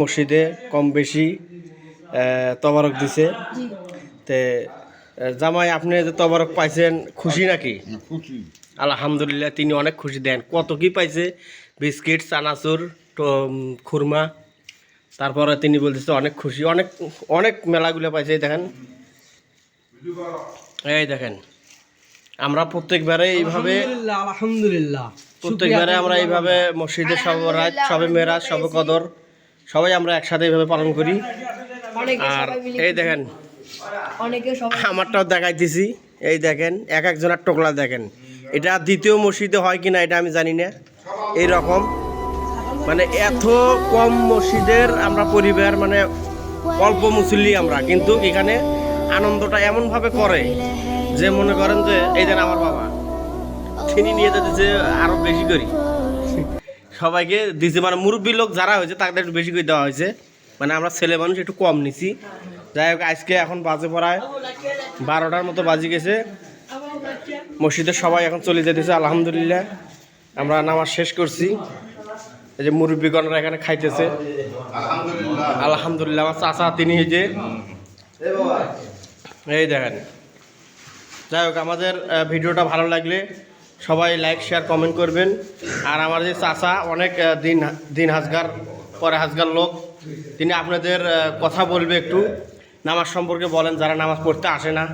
মসজিদে কম বেশি তবারক দিছে। তে জামাই আপনি যে তবারক পাইছেন খুশি নাকি? খুশি আলহামদুলিল্লাহ, তিনি অনেক খুশি। দেন কত কি পাইছে, বিস্কিট, চানাচুর, খুরমা। তারপরে তিনি বলতেছে অনেক খুশি, অনেক অনেক মেলাগুলো পাইছে। দেখেন, এই দেখেন, আমরা প্রত্যেকবারে এইভাবে আলহামদুলিল্লাহ প্রত্যেকবারে আমরা এইভাবে মসজিদে সবে রাত, সবে মেরাজ, সবে কদর সবাই আমরা একসাথে এইভাবে পালন করি। আর এই দেখেন, আমারটাও দেখাইতেছি। এই দেখেন, এক একজনের টোকলা দেখেন। এটা দ্বিতীয় মসজিদে হয় কিনা এটা আমি জানি না। এইরকম মানে এত কম মসজিদের আমরা পরিবার, মানে অল্প মুসল্লি আমরা, কিন্তু এখানে আনন্দটা এমনভাবে করে যে মনে করেন যে এই যেন আমার বাবা, তিনি নিয়ে যেতে যে আরো বেশি করি সবাইকে দিছে। মানে মুরব্বী লোক যারা হয়েছে তাদের একটু বেশি করে দেওয়া হয়েছে, মানে আমরা ছেলে মানুষ একটু কম নিছি। যাই হোক, আজকে এখন বাজে পড়ায় 12টার মতো বাজি গেছে। মসজিদে সবাই এখন চলে যেতেছে। আলহামদুলিল্লাহ, আমরা নামাজ শেষ করছি। এই যে মুরব্বীগণরা এখানে খাইতেছে। আলহামদুলিল্লাহ, আমার চাচা তিনি যে এই দেখেন। যাই হোক, আমাদের ভিডিওটা ভালো লাগলে সবাই লাইক, শেয়ার, কমেন্ট করবেন। আর আমার যে চাচা অনেক দিন হাজগার পরে হাজগার লোক, তিনি আপনাদের কথা বলবে, একটু নামাজ সম্পর্কে বলেন, যারা নামাজ পড়তে আসে না।